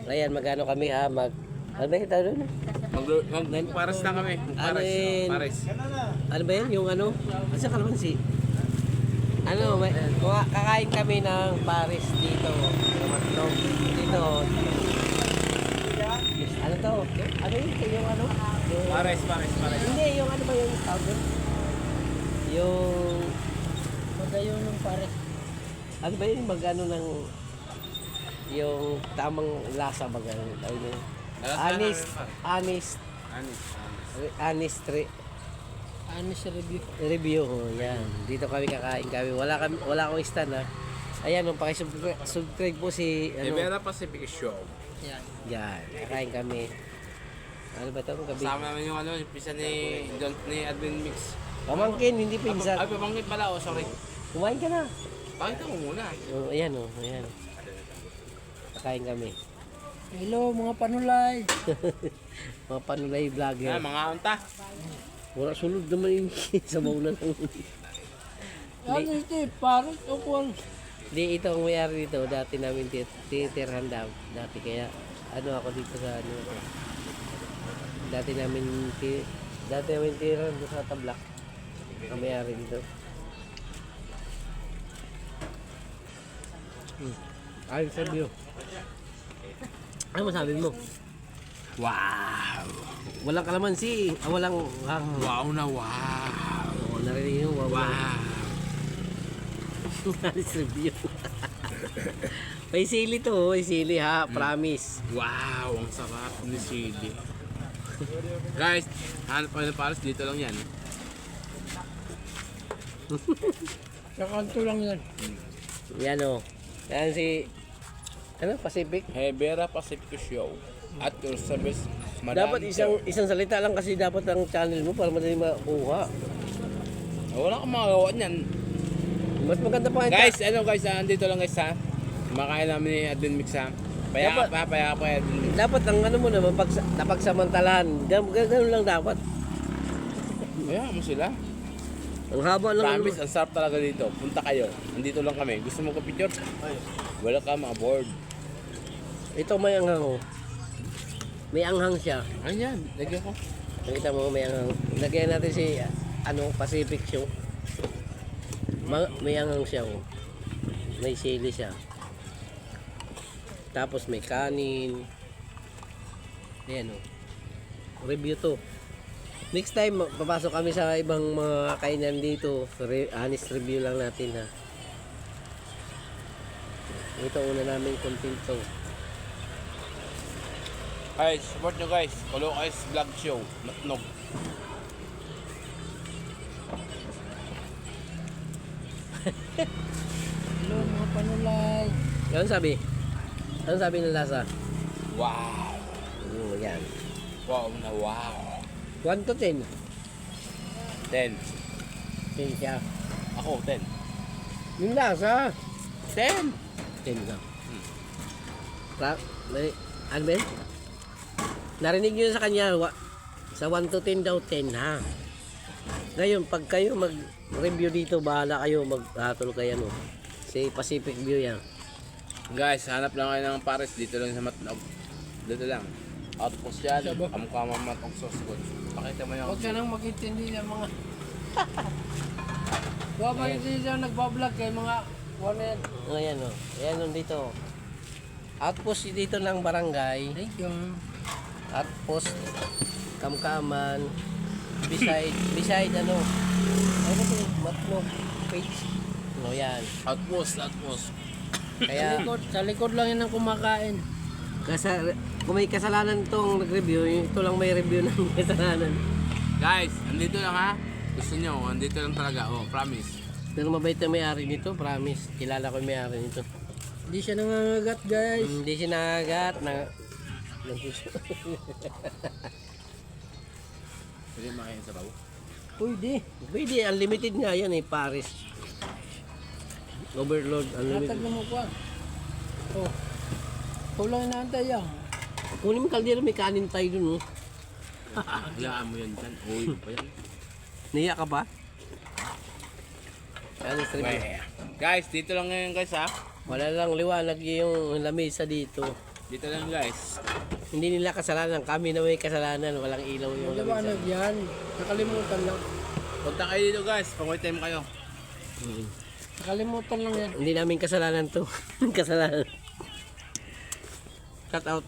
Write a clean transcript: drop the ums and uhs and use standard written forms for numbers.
Ayan, magano kami ha, ano ba yung tawag doon? Pares na kami. Pares. Ano ba yan? Yung ano? Asa kalamansi? Ano, kakain kami ng Paris dito. Matlog. Dito. Ano to? Ano yung ano? Pares. Hindi, yung ano ba yung tawag doon? Yung... Magayon ng Pares. Ano ba yun? Magano ng... Yung tamang lasa ba gano'n? Honest Review. review. Oh, yan. Dito kami kakain kami. Wala akong stand ha. Ayan, paki-subscribe po si Rivera Pacific Show. Yan. Yan, kakain kami. Ano ba 'to? Gabi. Kasama namin yung yung pisa ni Admin Mix. Pamangkin, hindi pinsan. Ay, pamangkin pala. Oh, sorry. Kumain ka na. Pakita mo muna. Oh, ayan. Kakain kami. Hello mga panulay. Mga panulay vlogger. Mga unta. Wala sulod naman yung sabaw na lang. Ano ito? Pares o kwan? Di ito ang mayari dito. Dati namin titirhan dati. Kaya ano ako dito sa ano. Dati namin titirhan doon sa Tablak. Ang mayari dito. Ayun sa view. Ano masabi mo? Wow. Walang kalamansi. Walang... Wow na wow. Oo, narinig yung wow. Wow. Nice review. May sili to. May sili ha. Promise. Wow, ang sarap ni sili. Guys, hanap kayo ng Pares, dito lang yan. Sa kanto lang yan. Yan o. Yan si... Ano? Pacific? Rivera Pacific Show. At your service, Dapat isang salita lang kasi dapat ang channel mo para madali makuha. Wala kang magagawa niyan. Mas maganda pa nga. Guys, andito lang guys ha. Kumakain namin ni Admin Mix ha. Payaka pa Admin Mix. Dapat ang ano mo naman, napagsamantalahan. Ganun lang dapat. Kaya mo sila. Ang haba lang. Promise, ang sarap talaga dito. Punta kayo. Andito lang kami. Gusto mo ka picture? Wala ka aboard. Ito may anghang oh. May anghang siya. Ayan, lagyan ko. Nakita mo may anghang. Lagyan natin si Pacific Show. May anghang siya oh. May sili siya. Tapos may kanin. Ayan oh. Review to. Next time papasok kami sa ibang mga kainan dito. Honest review lang natin ha. Ito una namin content to. Guys, support nyo guys. Follow guys vlog show. Matnog. Hello mga panulay. Ano sabi? Ano sabi ng lasa? Wow. Yan. Wow na wow. 1 to 10. 10. 10 siya. Ako, 10. Yung lasa. 10. 10 ka. Ano ba yun? Narinig nyo sa kanya, sa 1 to 10 daw, 10 ha. Ngayon, pag kayo mag-review dito, bahala kayo, maghatol kayo, no. Si Pacific View yan. Guys, hanap lang kayo ng Pares. Dito lang sa Matnog. Dito lang. Outpost yan. Kamukha mga matong sauce good. Pakita mo yung... Huwag ka nang mag-intindi ng mga... Huwag mag-intindi na nagbablog kay mga... Wanted. Ayan o. Ayan o dito. Outpost dito ng barangay. Thank you. Outpost. Kamkaman. Beside ano. Ano ba yung Matnog page? O yan. Outpost. Kaya... Sa likod lang yan ang kumakain. Kung may kasalanan itong nag-review, ito lang may review ng kasalanan. Guys, andito lang ha. Gusto nyo, andito lang talaga. Oh, promise. Pero mabait na may-ari nito, promise. Kilala ko yung may-ari nito. Hindi siya nangangagat guys. Hindi siya nagagat. Pwede makain sa bawo. Pwede. Pwede, unlimited nga yan eh, Paris. Overload, unlimited. Natag na mo kwa. Oh. Kulang inaantay yan. Kunin mo kaldero, may kanin tayo dun, oh. Hayaan mo yan dyan. Uy, pa yan. Niya ka ba? Ano, Guys, dito lang ngayon guys ha. wala lang liwanag yung lamesa dito. Dito lang guys. Hindi nila kasalanan, kami na may kasalanan, walang ilaw yung Maliwanag lamisa. yan. Nakalimutan lang. Punta kayo dito guys, pang time kayo. Nakalimutan lang yan. Hindi namin kasalanan to. Kasalanan. Cut out.